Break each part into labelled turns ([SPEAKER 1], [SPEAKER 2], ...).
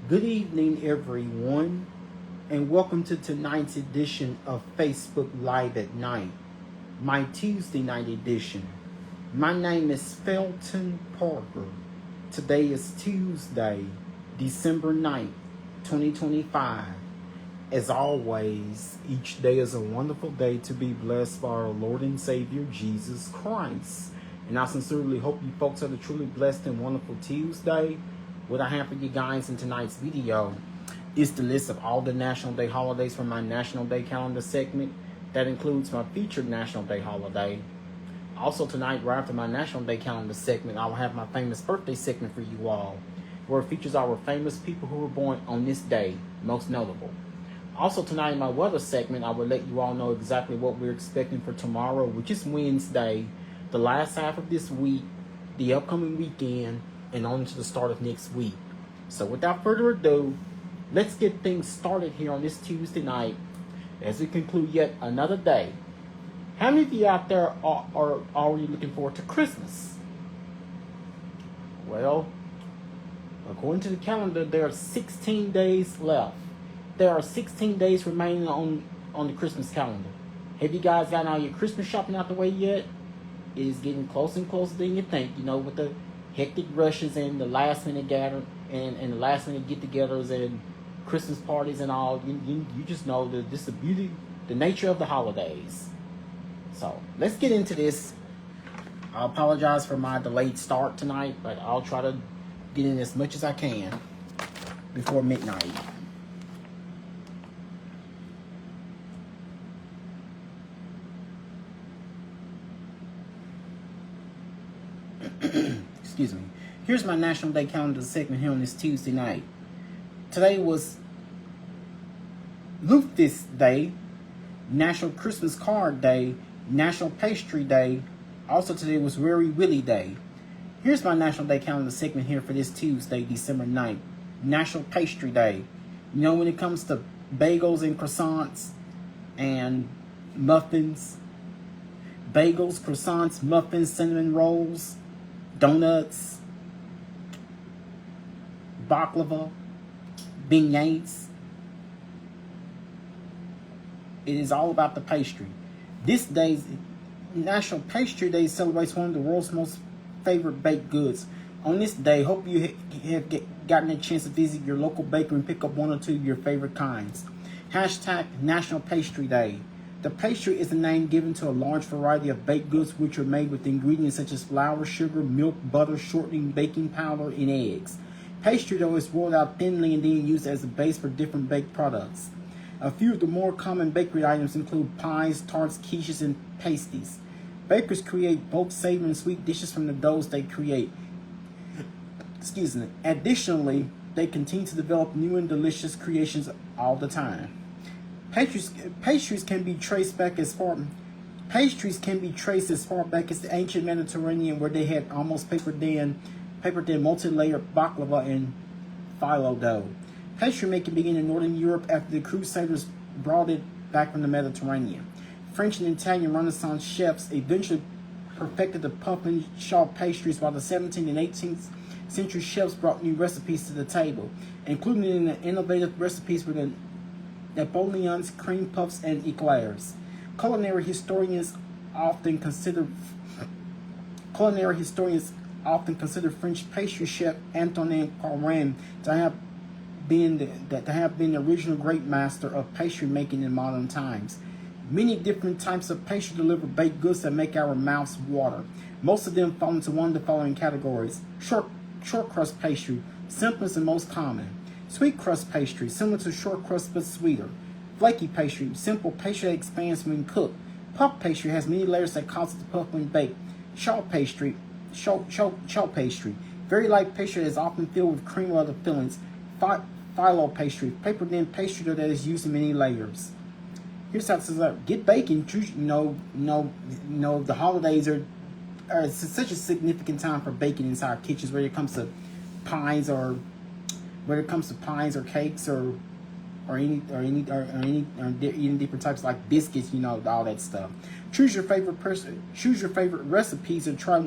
[SPEAKER 1] Good evening, everyone, and welcome to tonight's edition of Facebook Live at Night, my Tuesday night edition. My name is Felton Parker. Today is Tuesday, December 9th, 2025. As always, each day is a wonderful day to be blessed by our Lord and Savior, Jesus Christ. And I sincerely hope you folks have a truly blessed and wonderful Tuesday. What I have for you guys in tonight's video is the list of all the National Day holidays from my National Day calendar segment. That includes my featured National Day holiday. Also tonight, right after my National Day calendar segment, I will have my famous birthday segment for you all, where it features our famous people who were born on this day, most notable. Also tonight in my weather segment, I will let you all know exactly what we're expecting for tomorrow, which is Wednesday, the last half of this week, the upcoming weekend, and on to the start of next week. So without further ado, let's get things started here on this Tuesday night as we conclude yet another day. How many of you out there are already looking forward to Christmas? Well, according to the calendar, there are 16 days left. There are 16 days remaining on the Christmas calendar. Have you guys gotten all your Christmas shopping out the way yet? It is getting closer and closer than you think, with the hectic rushes and the last minute gather and the last minute get-togethers and Christmas parties and all. You just know that this is the beauty, the nature of the holidays. So let's get into this. I apologize for my delayed start tonight, but I'll try to get in as much as I can before midnight. Excuse me. Here's my National Day calendar segment here on this Tuesday night. Today was Lutefisk Day, National Christmas Card Day, National Pastry Day. Also today was Weary Willy Day. Here's my National Day calendar segment here for this Tuesday, December 9th. National Pastry Day. When it comes to bagels and croissants and muffins, bagels, croissants, muffins, cinnamon rolls, donuts, baklava, beignets. It is all about the pastry. This day's National Pastry Day celebrates one of the world's most favorite baked goods. On this day, hope you have gotten a chance to visit your local bakery and pick up one or two of your favorite kinds. Hashtag National Pastry Day. The pastry is a name given to a large variety of baked goods which are made with ingredients such as flour, sugar, milk, butter, shortening, baking powder, and eggs. Pastry dough is rolled out thinly and then used as a base for different baked products. A few of the more common bakery items include pies, tarts, quiches, and pasties. Bakers create both savory and sweet dishes from the doughs they create. Additionally, they continue to develop new and delicious creations all the time. Pastries can be traced as far back as the ancient Mediterranean, where they had almost paper thin multi-layered baklava and phyllo dough. Pastry making began in Northern Europe after the Crusaders brought it back from the Mediterranean. French and Italian Renaissance chefs eventually perfected the puff and chaud pastries, while the 17th and 18th century chefs brought new recipes to the table, including in the innovative recipes with the Napoleon's, cream puffs, and eclairs. Culinary historians often consider French pastry chef Antoine Carême to have been the original great master of pastry making in modern times. Many different types of pastry deliver baked goods that make our mouths water. Most of them fall into one of the following categories: short crust pastry, simplest and most common. Sweet crust pastry, similar to short crust but sweeter. Flaky pastry, simple pastry that expands when cooked. Puff pastry has many layers that cause it to puff when baked. Chaud pastry, very light pastry that is often filled with cream or other fillings. Phyllo pastry, paper thin pastry that is used in many layers. Here's how it says: get baking. The holidays are such a significant time for baking inside our kitchens, whether it comes to pies or cakes or eating different types like biscuits, all that stuff. Choose your favorite recipes and try a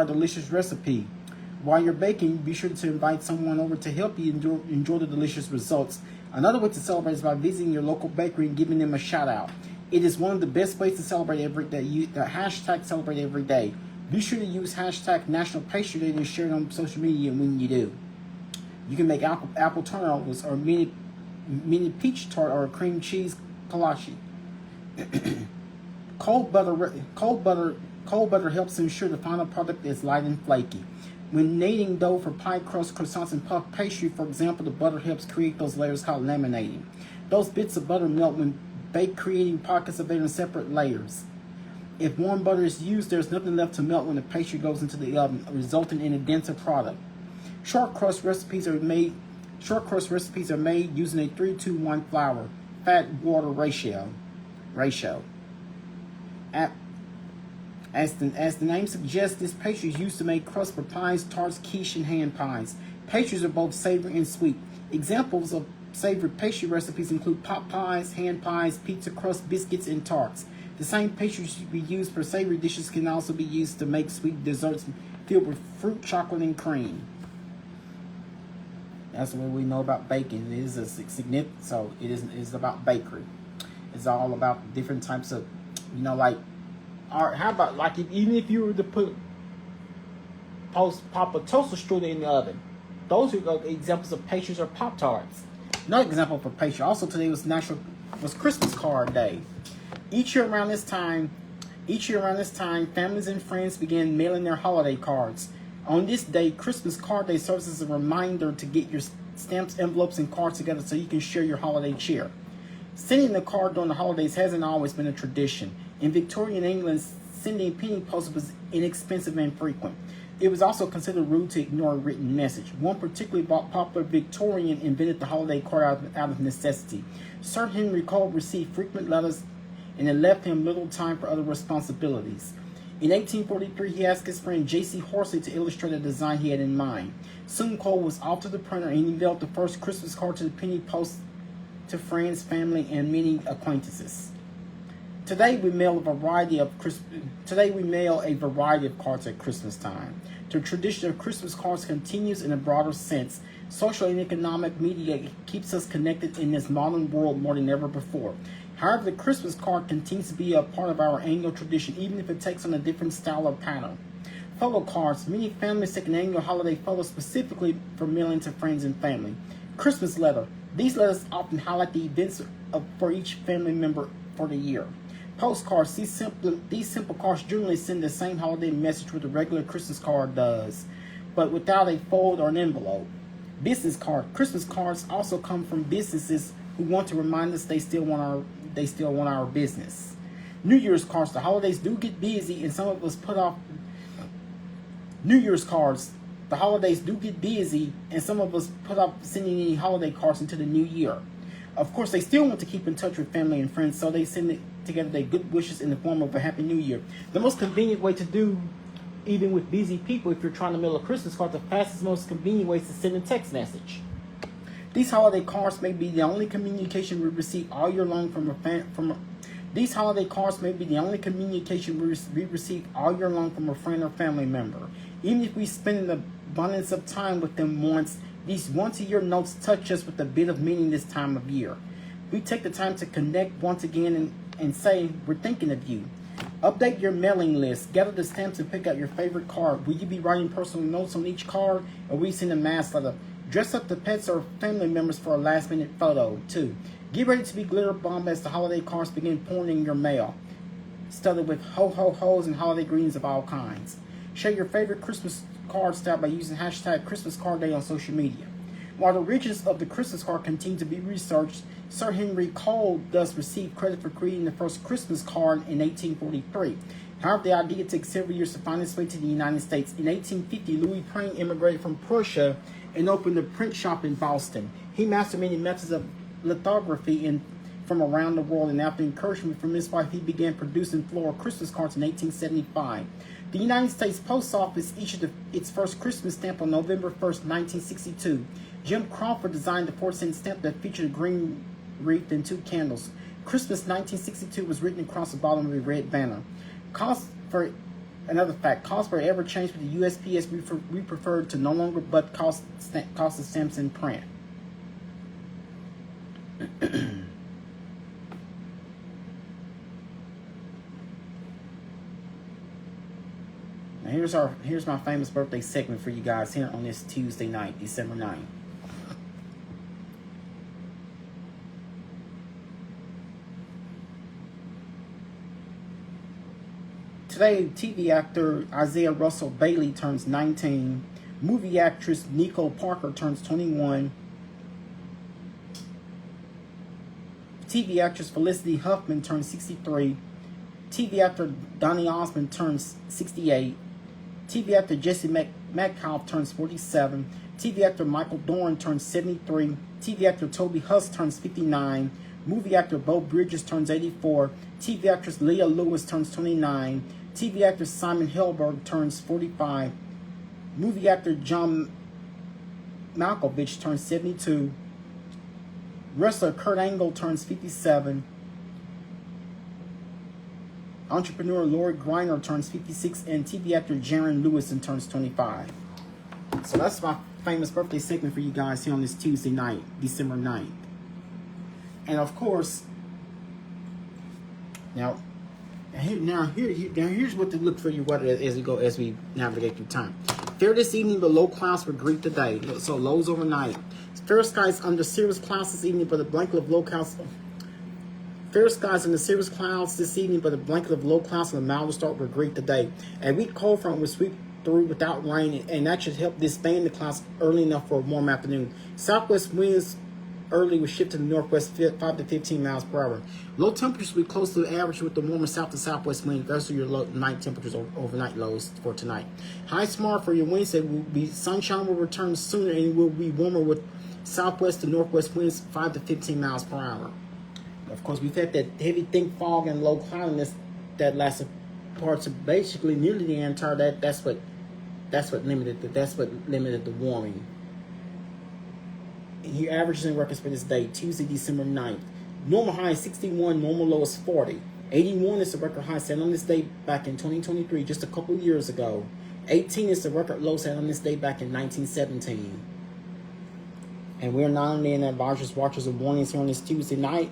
[SPEAKER 1] delicious recipe. While you're baking, be sure to invite someone over to help you enjoy the delicious results. Another way to celebrate is by visiting your local bakery and giving them a shout out. It is one of the best ways to celebrate every day. The hashtag celebrate every day. Be sure to use hashtag National Pastry Day and share it on social media when you do. You can make apple turnovers or mini peach tart or a cream cheese kolache. Cold butter helps ensure the final product is light and flaky. When kneading dough for pie crust, croissants, and puff pastry, for example, the butter helps create those layers called laminating. Those bits of butter melt when baked, creating pockets of it in separate layers. If warm butter is used, there's nothing left to melt when the pastry goes into the oven, resulting in a denser product. Short crust recipes are made using a 3-2-1 flour fat water ratio. As the name suggests, this pastry is used to make crust for pies, tarts, quiche, and hand pies. Pastries are both savory and sweet. Examples of savory pastry recipes include pot pies, hand pies, pizza crust, biscuits, and tarts. The same pastries we use for savory dishes can also be used to make sweet desserts filled with fruit, chocolate, and cream. That's what we know about baking. It is a significant, so it is about bakery. It's all about different types of, or how about even if you were to pop a toaster strudel in the oven, those are examples of pastries or Pop-Tarts. Another example for pastry. Also today was Christmas card day. Each year around this time, families and friends began mailing their holiday cards. On this day, Christmas card day serves as a reminder to get your stamps, envelopes, and cards together so you can share your holiday cheer. Sending a card during the holidays hasn't always been a tradition. In Victorian England, sending penny post was inexpensive and frequent. It was also considered rude to ignore a written message. One particularly popular Victorian invented the holiday card out of necessity. Sir Henry Cole received frequent letters, and it left him little time for other responsibilities. In 1843, he asked his friend J.C. Horsley to illustrate a design he had in mind. Soon Cole was off to the printer and unveiled the first Christmas card to the penny post to friends, family, and many acquaintances. Today we mail a variety of cards at Christmas time. The tradition of Christmas cards continues in a broader sense. Social and economic media keeps us connected in this modern world more than ever before. However, the Christmas card continues to be a part of our annual tradition, even if it takes on a different style or pattern. Photo cards. Many families take an annual holiday photo specifically for mailing to friends and family. Christmas letter. These letters often highlight the events for each family member for the year. Postcards. These simple cards generally send the same holiday message what a regular Christmas card does, but without a fold or an envelope. Business card. Christmas cards also come from businesses who want to remind us they still want our business. New Year's cards. The holidays do get busy, and some of us put off New Year's cards. The holidays do get busy, and some of us put off sending any holiday cards into the new year. Of course, they still want to keep in touch with family and friends, so they send together their good wishes in the form of a Happy New Year. The most convenient way to do, even with busy people, if you're trying to mail a Christmas card, the fastest, most convenient way is to send a text message. These holiday cards may be the only communication we receive all year long from a friend or family member. Even if we spend an abundance of time with them once, these once-a-year notes touch us with a bit of meaning this time of year. We take the time to connect once again and say, we're thinking of you. Update your mailing list. Gather the stamps and pick out your favorite card. Will you be writing personal notes on each card, or will you send a mass letter? Dress up the pets or family members for a last-minute photo, too. Get ready to be glitter bomb as the holiday cards begin pouring in your mail, studded with ho-ho-hos and holiday greetings of all kinds. Share your favorite Christmas card style by using hashtag Christmas Card Day on social media. While the origins of the Christmas card continue to be researched, Sir Henry Cole does receive credit for creating the first Christmas card in 1843. However, the idea took several years to find its way to the United States. In 1850, Louis Prane immigrated from Prussia and opened a print shop in Boston. He mastered many methods of lithography from around the world, and after encouragement from his wife, he began producing floral Christmas cards in 1875. The United States Post Office issued its first Christmas stamp on November 1st, 1962. Jim Crawford designed the 4-cent stamp that featured a green wreath and 2 candles. Christmas 1962 was written across the bottom of a red banner. Cost for Another fact, costs were ever changed with the USPS. We preferred to no longer but cost of stamps in print. Now here's my famous birthday segment for you guys here on this Tuesday night, December 9th. Today, TV actor Isaiah Russell Bailey turns 19. Movie actress Nico Parker turns 21. TV actress Felicity Huffman turns 63. TV actor Donny Osmond turns 68. TV actor Jesse Metcalf turns 47. TV actor Michael Dorn turns 73. TV actor Toby Huss turns 59. Movie actor Bo Bridges turns 84. TV actress Leah Lewis turns 29. TV actor Simon Helberg turns 45. Movie actor John Malkovich turns 72. Wrestler Kurt Angle turns 57. Entrepreneur Lori Greiner turns 56. And TV actor Jaron Lewison turns 25. So that's my famous birthday segment for you guys here on this Tuesday night, December 9th. And of course, here's what to look for you as we navigate through time. Fair this evening, but low clouds for Greek today. So lows overnight. Fair skies under cirrus clouds this evening, but a blanket of low clouds. Fair skies under cirrus clouds this evening, but a blanket of low clouds and a mild start for Greek today. A weak cold front will sweep through without rain, and that should help disband the clouds early enough for a warm afternoon. Southwest winds early will shift to the northwest 5 to 15 miles per hour. Low temperatures will be close to the average with the warmer south to southwest wind. Those are your night temperatures, overnight lows for tonight. High tomorrow for your Wednesday will be sunshine will return sooner and will be warmer with southwest to northwest winds 5 to 15 miles per hour. Of course, we've had that heavy thick fog and low cloudiness that lasted parts of basically nearly the entire that's what limited the warming. Your averages and records for this day, Tuesday, December 9th. Normal high is 61, normal low is 40. 81 is the record high set on this day back in 2023, just a couple years ago. 18 is the record low set on this day back in 1917. And we're not only in advisories, watchers, and warnings here on this Tuesday night.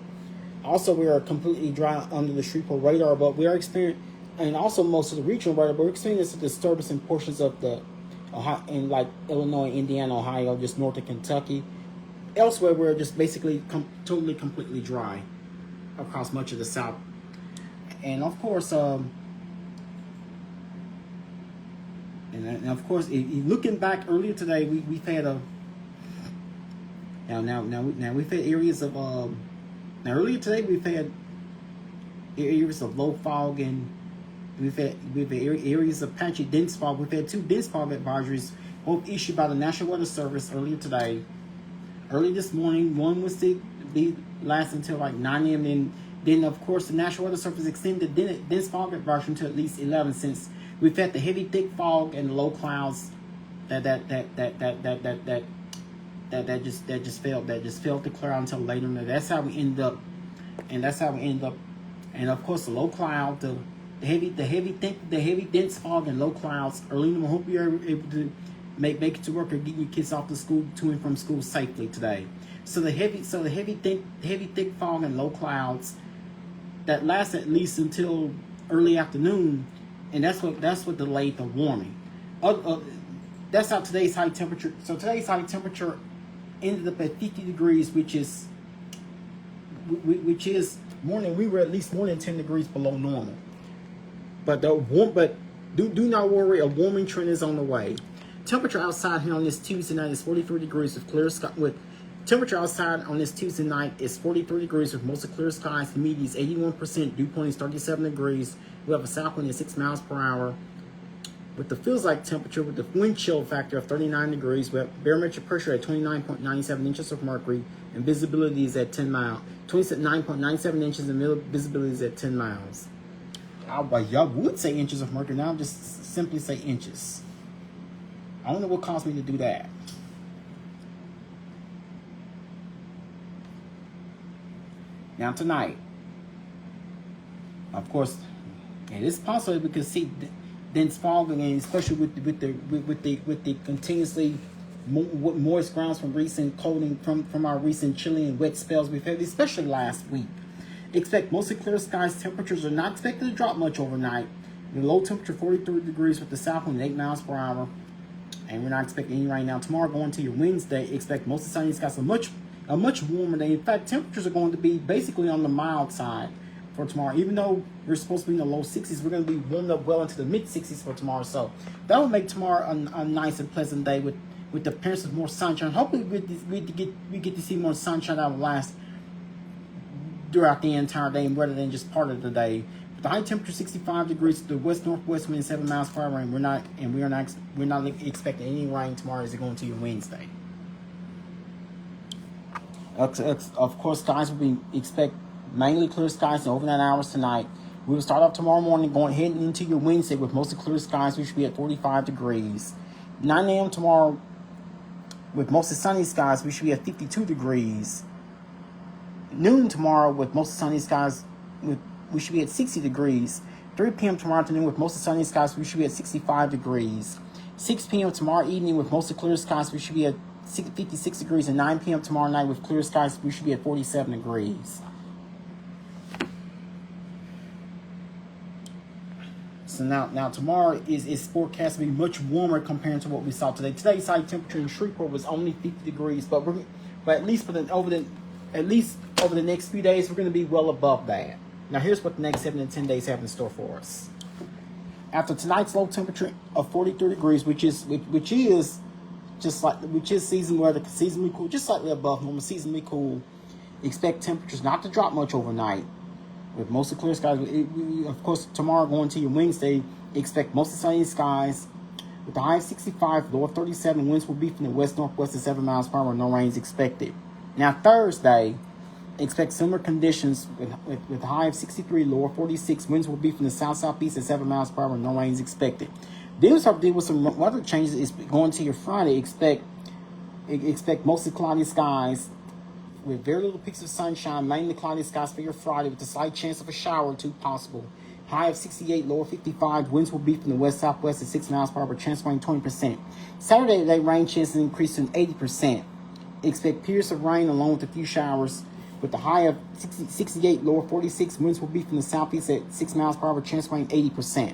[SPEAKER 1] Also, we are completely dry under the Shreveport radar, but we are experiencing, and also most of the regional radar, but we're experiencing disturbance in portions of the Ohio, in like Illinois, Indiana, Ohio, just north of Kentucky. Elsewhere, we're just basically completely dry across much of the South. And of course, looking back earlier today, we've had we've had areas of earlier today we've had areas of low fog, and we've had areas of patchy dense fog. We've had 2 dense fog advisories, both issued by the National Weather Service earlier today. Early this morning, one was to be last until like 9 a.m. And then, of course, the National Weather Service extended the dense fog advisory until at least 11, since we've had the heavy, thick fog and low clouds that just failed to clear out until later. And that's how we ended up. And of course, the low cloud, the heavy, dense fog and low clouds early in the morning. Hope you're able to make it to work or get your kids off to school, to and from school safely today. So the heavy, thick fog and low clouds that last at least until early afternoon, and that's what delayed the warming. That's how today's high temperature. So today's high temperature ended up at 50 degrees, which is more than, we were at least more than 10 degrees below normal. But do not worry, a warming trend is on the way. Temperature outside here on this Tuesday night is 43 degrees with clear sky. Temperature outside on this Tuesday night is 43 degrees with mostly clear skies. Humidity is 81%. Dew point is 37 degrees. We have a south wind at 6 miles per hour. With the feels like temperature, with the wind chill factor of 39 degrees, we have barometric pressure at 29.97 inches of mercury, and visibility is at 10 miles. 29.97 inches, and visibility is at 10 miles. Y'all would say inches of mercury. Now I'm just simply say inches. I don't know what caused me to do that. Now tonight, of course, it is possible we could see dense fog, and especially with the continuously moist grounds from recent cold from our recent chilly and wet spells we've had, especially last week. Expect mostly clear skies. Temperatures are not expected to drop much overnight. The low temperature 43 degrees with the south wind 8 miles per hour. And we're not expecting any rain now. Tomorrow going to your Wednesday, expect mostly sunny skies. A much warmer day. In fact, temperatures are going to be basically on the mild side for tomorrow. Even though we're supposed to be in the low 60s, we're going to be warmed up well into the mid 60s for tomorrow. So that will make tomorrow a nice and pleasant day with the appearance of more sunshine. Hopefully we get to see more sunshine that will last throughout the entire day rather than just part of the day. The high temperature 65 degrees, the west-northwest wind 7 miles per hour, and we're not expecting any rain tomorrow as it going to your Wednesday. Of course, skies will expect mainly clear skies in overnight hours tonight. We will start off tomorrow morning heading into your Wednesday with mostly clear skies. We should be at 45 degrees. 9 a.m. tomorrow with mostly sunny skies. We should be at 52 degrees. Noon tomorrow with mostly sunny skies. We should be at 60 degrees. 3 p.m. tomorrow afternoon with mostly sunny skies. We should be at 65 degrees. 6 p.m. tomorrow evening with mostly clear skies. We should be at 56 degrees. And 9 p.m. tomorrow night with clear skies. We should be at 47 degrees. So now tomorrow is forecast to be much warmer compared to what we saw today. Today's high temperature in Shreveport was only 50 degrees, but at least over the next few days we're going to be well above that. Now here's what the next 7 to 10 days have in store for us. After tonight's low temperature of 43 degrees, which is season weather, seasonally cool, just slightly above normal, seasonally cool. Expect temperatures not to drop much overnight, with mostly clear skies. Of course, tomorrow going to your Wednesday, expect mostly sunny skies with the high of 65, low of 37. Winds will be from the west-northwest at 7 miles per hour. No rains expected. Now Thursday, expect similar conditions with a high of 63, low of 46. Winds will be from the south-southeast at 7 miles per hour. No rains expected. Deals have to deal with some weather changes. Is going to your Friday. Expect mostly cloudy skies with very little peaks of sunshine, mainly cloudy skies for your Friday with a slight chance of a shower or two possible. High of 68, low of 55. Winds will be from the west-southwest at 6 miles per hour, chance of rain 20%. Saturday, that rain chance is increased to 80%. Expect periods of rain along with a few showers with the high of 68, low of 46. Winds will be from the southeast at 6 miles per hour, chance of rain 80%.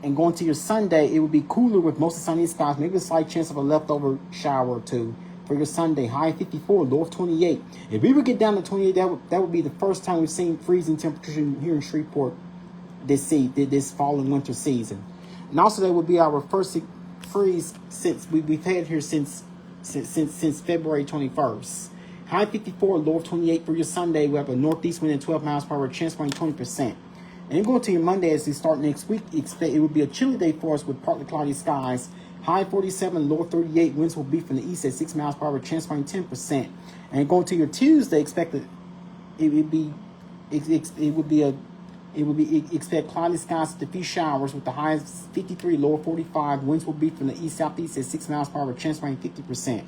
[SPEAKER 1] And going to your Sunday, it will be cooler with mostly sunny skies, maybe a slight chance of a leftover shower or two. For your Sunday, high of 54, low of 28. If we would get down to 28, that would be the first time we've seen freezing temperatures here in Shreveport this fall and winter season. And also, that would be our first freeze since we've had here since February 21st. High 54, low of 28 for your Sunday. We have a northeast wind at 12 miles per hour, chance of rain 20%. And going to your Monday as we start next week, expect it will be a chilly day for us with partly cloudy skies. High 47, low 38. Winds will be from the east at 6 miles per hour, chance of rain 10%. And going to your Tuesday, expect cloudy skies with a few showers with the highs 53, low 45. Winds will be from the east southeast at 6 miles per hour, chance of rain 50%.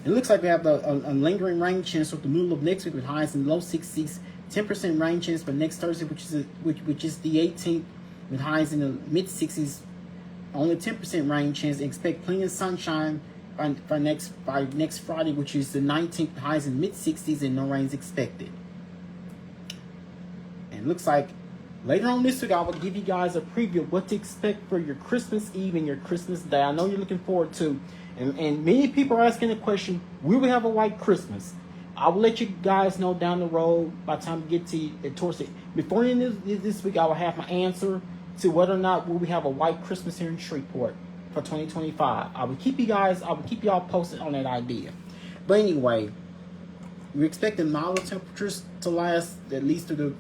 [SPEAKER 1] It looks like we have a lingering rain chance with the middle of next week with highs in the low 60s. 10% rain chance for next Thursday, which is the 18th, with highs in the mid 60s. Only 10% rain chance. Expect plenty of sunshine by next Friday, which is the 19th. Highs in mid 60s and no rains expected. And it looks like later on this week I will give you guys a preview of what to expect for your Christmas Eve and your Christmas Day. I know you're looking forward to, and many people are asking the question: will we have a white Christmas? I will let you guys know down the road by the time we get towards it. Before the end of this week, I will have my answer to whether or not will we have a white Christmas here in Shreveport for 2025. I will keep y'all posted on that idea. But anyway, we're expecting milder temperatures to last at least through the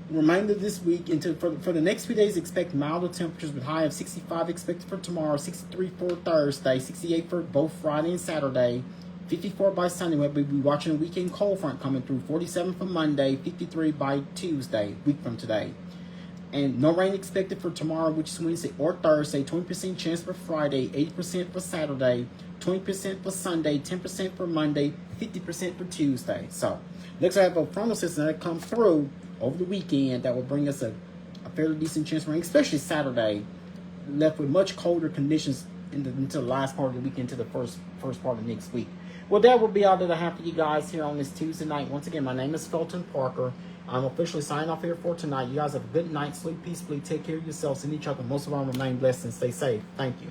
[SPEAKER 1] remainder of this week. For the next few days, expect milder temperatures with high of 65 expected for tomorrow, 63 for Thursday, 68 for both Friday and Saturday. 54 by Sunday. We'll be watching a weekend cold front coming through. 47 for Monday, 53 by Tuesday, week from today. And no rain expected for tomorrow, which is Wednesday or Thursday. 20% chance for Friday, 80% for Saturday, 20% for Sunday, 10% for Monday, 50% for Tuesday. So, looks like I have a frontal system that comes through over the weekend that will bring us a fairly decent chance for rain, especially Saturday. Left with much colder conditions until the last part of the week, into the first part of next week. Well, that will be all that I have for you guys here on this Tuesday night. Once again, my name is Felton Parker. I'm officially signing off here for tonight. You guys have a good night. Sleep peacefully. Take care of yourselves and each other. Most of all, remain blessed and stay safe. Thank you.